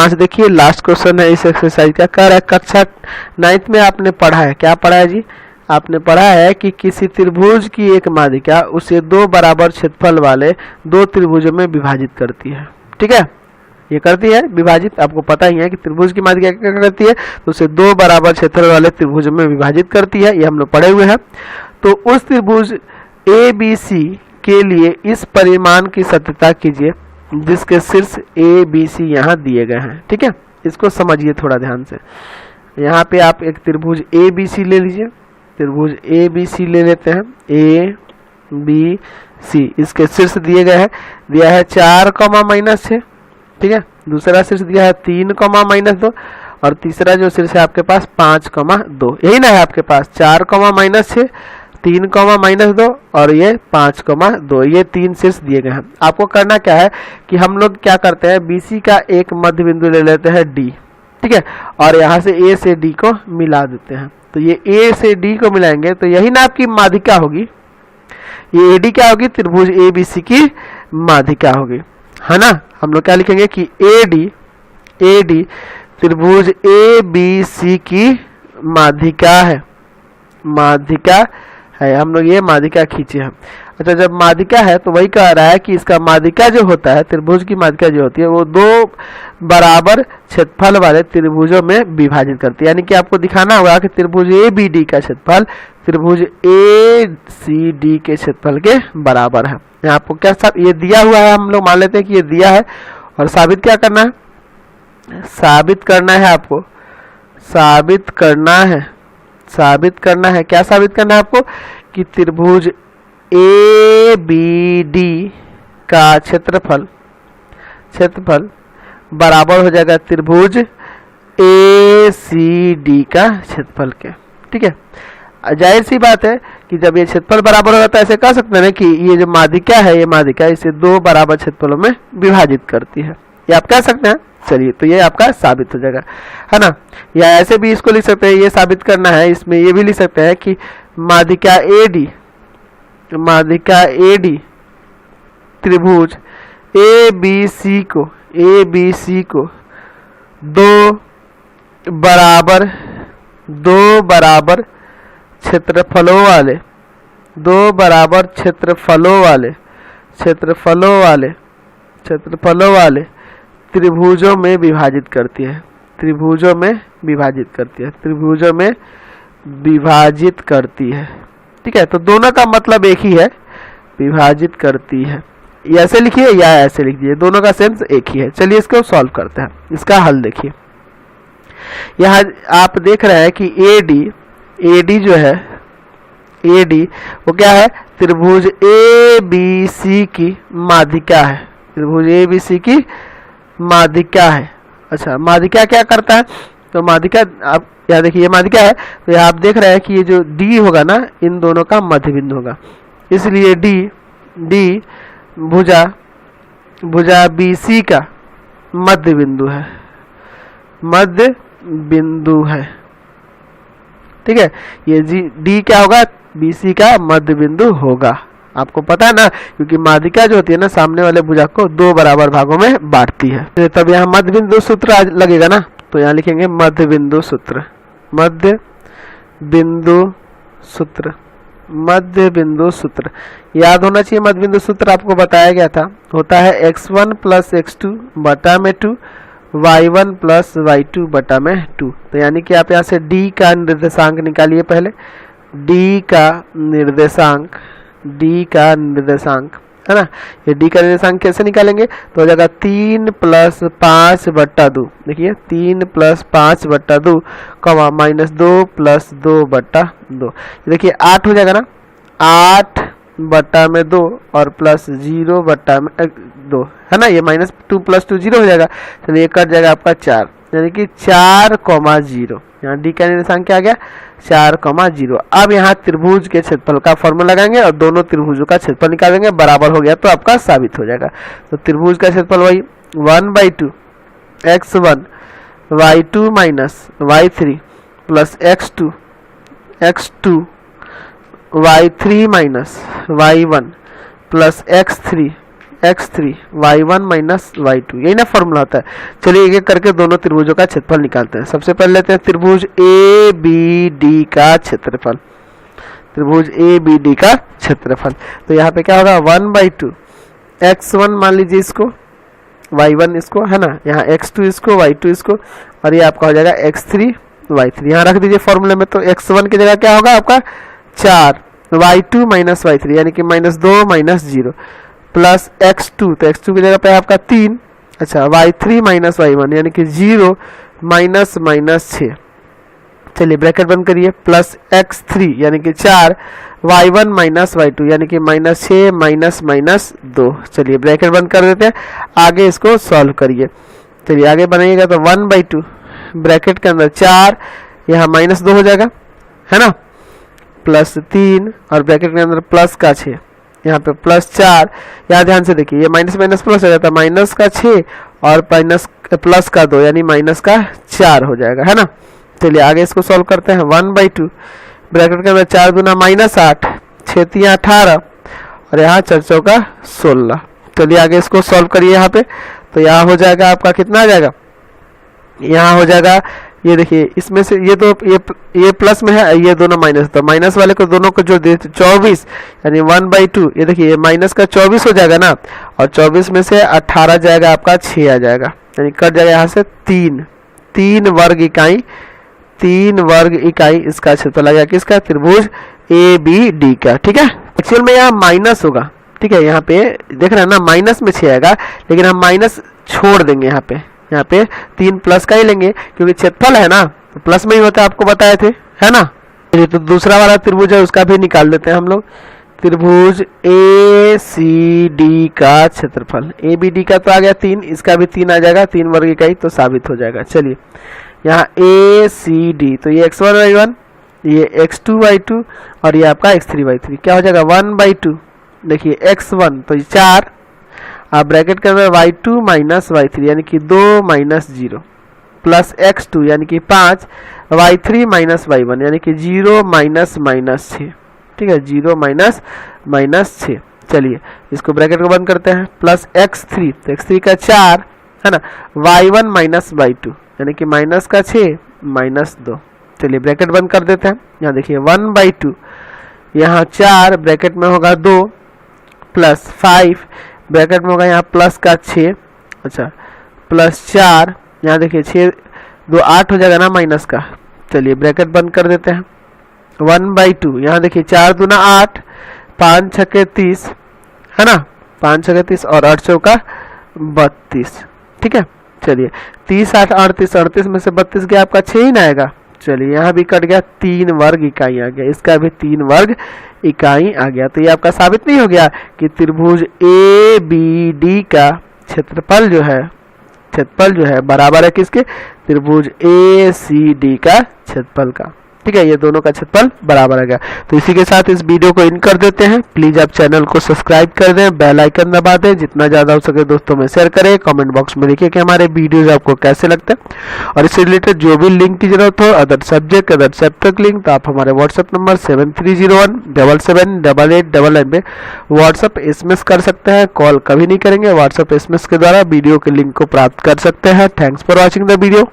5 देखिए, last question है इस एक्सरसाइज का। कह रहा है कक्षा 9th में आपने पढ़ा है, क्या पढ़ा है जी? आपने पढ़ा है कि किसी त्रिभुज की एक माध्यिका उसे 2 बराबर क्षेत्रफल वाले 2 त्रिभुजों में विभाजित करती है। ठीक है, ये करती है विभाजित, आपको पता ही है कि त्रिभुज की माध्यिका क्या करती है, तो उसे 2 बराबर क्षेत्रफल वाले त्रिभुजों में विभाजित करती है, ये हम लोग पढ़े हुए हैं। तो उस त्रिभुज ABC के लिए इस परिमाण की सत्यता कीजिए जिसके शीर्ष ABC यहाँ दिए गए हैं। ठीक है, इसको समझिए थोड़ा ध्यान से। यहाँ पे आप एक त्रिभुज ABC ले लीजिए, त्रिभुज ABC ले लेते हैं, ABC, इसके शीर्ष दिए गए हैं, दिया है 4,-6, ठीक है, दूसरा शीर्ष दिया है 3,-2 और तीसरा जो शीर्ष है आपके पास 5,2, यही ना है आपके पास 4,-6, 3,-2 और ये 5,2, ये 3 शीर्ष दिए गए हैं। आपको करना क्या है कि हम लोग क्या करते हैं, BC का एक मध्य बिंदु ले लेते हैं D, ठीक है, और यहाँ से A से D को मिला देते हैं। तो ये A से D को मिलाएंगे तो यही ना आपकी माध्यिका होगी, ये AD क्या होगी, त्रिभुज ABC की माध्यिका होगी, है ना। हम लोग क्या लिखेंगे कि AD त्रिभुज ABC की माध्यिका है, माध्यिका है, हम लोग ये माध्यिका खींचे हैं। अच्छा, जब माध्यिका है तो वही कह रहा है कि इसका माध्यिका जो होता है, त्रिभुज की माध्यिका जो होती है वो 2 बराबर क्षेत्रफल वाले त्रिभुजों में विभाजित करती है। यानी कि आपको दिखाना होगा कि त्रिभुज ABD का क्षेत्रफल त्रिभुज ACD के क्षेत्रफल के बराबर है। यहाँ आपको क्या ये दिया हुआ है, हम लोग मान लेते हैं कि ये दिया है, और साबित क्या करना है, साबित करना है आपको, साबित करना है, साबित करना है, क्या साबित करना है आपको कि त्रिभुज ABD का क्षेत्रफल बराबर हो जाएगा त्रिभुज ACD का क्षेत्रफल के। ठीक है, जाहिर सी बात है कि जब ये क्षेत्रफल बराबर होगा तो ऐसे कह सकते हैं कि ये जो माध्यिका है, ये माध्यिका इसे 2 बराबर क्षेत्रफलों में विभाजित करती है, ये आप कह सकते हैं। चलिए, तो ये आपका साबित हो जाएगा, है ना। या ऐसे भी इसको लिख सकते हैं, ये साबित करना है, इसमें ये भी लिख सकते हैं कि माध्यिका AD त्रिभुज ABC को 2 बराबर क्षेत्रफलों वाले त्रिभुजों में विभाजित करती है, त्रिभुजों में विभाजित करती है। ठीक है, तो दोनों का मतलब एक ही है, विभाजित करती है। ऐसे लिखिए या ऐसे लिख दीजिए, दोनों का सेंस एक ही है। चलिए इसको सॉल्व करते हैं, इसका हल देखिए। यहाँ आप देख रहे हैं कि AD जो है, AD वो क्या है, त्रिभुज ABC की माध्यिका है, त्रिभुज ABC की माध्यिका है। अच्छा, माध्यिका क्या करता है, तो माध्यिका आप यहाँ देखिए, ये माध्यिका है, तो यहाँ आप देख रहे हैं कि ये जो D होगा ना, इन दोनों का मध्य बिंदु होगा, इसलिए D भुजा BC का मध्य बिंदु है, ठीक है। ये D क्या होगा, BC का मध्य बिंदु होगा। आपको पता है ना, क्योंकि माध्यिका जो होती है ना, सामने वाले भुजा को 2 बराबर भागों में बांटती है। तब यहाँ मध्य बिंदु सूत्र लगेगा ना, तो यहाँ लिखेंगे मध्य बिंदु सूत्र, मध्य बिंदु सूत्र याद होना चाहिए। मध्य बिंदु सूत्र आपको बताया गया था, होता है x1 + x2 बटा में 2, y1 + y2 बटा में 2। तो यानी कि आप यहाँ से D का निर्देशांक निकालिए पहले, D का निर्देशांक है ना। ये D का निर्देशांक कैसे निकालेंगे, तो हो जाएगा 3 + 5 बटा 2, देखिए 3 + 5 बटा 2, -2 + 2 बटा 2, देखिए 8 हो जाएगा ना, 8 बटा में 2 और प्लस 0 बटा में 2 है ना, ये -2 + 2 0 हो जाएगा। चलिए कट जाएगा आपका 4, यानी कि 4,0। यहाँ D का निर्देशांक क्या आ गया, 4,0। अब यहाँ त्रिभुज के क्षेत्रफल का फॉर्मूला लगाएंगे और दोनों त्रिभुजों का क्षेत्रफल निकालेंगे, बराबर हो गया तो आपका साबित हो जाएगा। तो त्रिभुज का क्षेत्रफल वही 1/2 x1 y2 - y3 plus x2 y3 - y1 plus x3 x3 y1 minus y2, यही ना फॉर्मूला होता है। चलिए एक एक करके दोनों त्रिभुजों का क्षेत्रफल निकालते हैं। सबसे पहले लेते हैं त्रिभुज ABD का क्षेत्रफल, त्रिभुज ABD का क्षेत्रफल। तो यहाँ पे क्या होगा 1/2 x1 मान लीजिए इसको, y1 इसको, है ना, यहाँ x2 इसको, y2 इसको, और ये आपका हो जाएगा x3 y3। यहाँ रख दीजिए फॉर्मूले में। तो x1 की जगह क्या होगा आपका 4, y2 माइनस y3 यानी कि -2 माइनस 0 प्लस x2, तो x2 की जगह पे आपका 3, अच्छा y3 माइनस y1 यानी कि 0 माइनस 6। चलिए ब्रैकेट बंद करिए, प्लस x3 यानी कि 4 y1 माइनस y2 यानी कि -6 माइनस 2। चलिए ब्रैकेट बंद कर देते हैं, आगे इसको सॉल्व करिए। चलिए आगे बनाइएगा तो 1/2 ब्रैकेट के अंदर 4, यहाँ -2 हो जाएगा, है ना, प्लस 3 और ब्रैकेट के अंदर प्लस का 6, यहाँ पे प्लस 4, यहाँ ध्यान से देखिए ये माइनस माइनस प्लस हो जाता है, माइनस का 6 और प्लस का 2 यानी माइनस का 4 हो जाएगा, है ना। चलिए आगे इसको सॉल्व करते हैं। 1/2 ब्रैकेट के अंदर 4 दूना -8, 6 3 18 और यहाँ 4 चौका 16। चलिए आगे इसको सॉल्व करिए यहाँ पे। तो यहाँ हो जाएगा आपका कितना आ जाएगा, यहाँ हो जाएगा, ये देखिए इसमें से ये तो ये प्लस में है, ये दोनों माइनस, तो माइनस वाले को दोनों को जोड़ दिए 24 यानी 1/2, ये देखिए ये माइनस का 24 हो जाएगा ना, और 24 में से 18 जाएगा आपका 6 आ जाएगा, यानी कट जाएगा यहाँ से 3 वर्ग इकाई, 3 वर्ग इकाई इसका क्षेत्रफल आ गया किसका, त्रिभुज ABD का। ठीक है, एक्चुअल में यहाँ माइनस होगा, ठीक है, यहाँ पे देख रहे हैं ना माइनस में 6 आएगा, लेकिन हम माइनस छोड़ देंगे यहाँ पे 3 प्लस का ही लेंगे क्योंकि क्षेत्रफल है ना, तो प्लस में ही होता है, आपको बताए थे, है ना। तो दूसरा वाला त्रिभुज है उसका भी निकाल देते हैं हम लोग। त्रिभुज ACD का क्षेत्रफल, ABD का तो आ गया 3, इसका भी 3 आ जाएगा, 3 वर्ग इकाई, तो साबित हो जाएगा। चलिए यहाँ ACD, तो ये x1 y1, ये x2 y2 और ये आपका x3 y3, क्या हो जाएगा 1/2, देखिए x1 तो 4, आप ब्रैकेट के अंदर y2 माइनस y3 यानी कि 2 माइनस 0 प्लस x2 यानी कि 5, y3 माइनस y1 यानी कि 0 माइनस 6। ठीक है, 0 माइनस 6। चलिए इसको ब्रैकेट को बंद करते हैं, प्लस x3, तो x3 का 4, है ना, y1 माइनस y2 यानी कि माइनस का 6 माइनस 2। चलिए ब्रैकेट बंद कर देते हैं, यहाँ देखिए 1/2, यहाँ 4 ब्रैकेट में होगा 2 प्लस 5 ब्रैकेट में होगा यहाँ प्लस का 6, अच्छा प्लस 4, यहाँ देखिए 6 2 8 हो जाएगा ना माइनस का। चलिए ब्रैकेट बंद कर देते हैं, 1/2, यहाँ देखिए 4 दूना 8, 5 छक्के 30, है ना, 5 छक्के 30 और 8 चौका 32। ठीक है, चलिए 30 8 38, 38 में से 32 गया आपका 6 ही ना आएगा। चलिए यहाँ भी कट गया, 3 वर्ग इकाई आ गया, इसका भी 3 वर्ग इकाई आ गया। तो ये आपका साबित नहीं हो गया कि त्रिभुज ABD का क्षेत्रफल जो है बराबर है किसके, त्रिभुज ACD का क्षेत्रफल का। ठीक है, ये दोनों का क्षेत्रफल बराबर आ गया। तो इसी के साथ इस वीडियो को इन कर देते हैं। प्लीज आप चैनल को सब्सक्राइब कर दें, बेल आइकन दबा दें, जितना ज्यादा हो सके दोस्तों में शेयर करें, कमेंट बॉक्स में लिखिए कि हमारे वीडियोज आपको कैसे लगते हैं, और इससे रिलेटेड जो भी लिंक की जरूरत हो, other subject other chapter link, तो आप हमारे व्हाट्सएप नंबर 7301778899 पे व्हाट्सएप SMS कर सकते हैं। कॉल कभी नहीं करेंगे, व्हाट्सएप SMS के द्वारा वीडियो के लिंक को प्राप्त कर सकते हैं। Thanks for watching the video.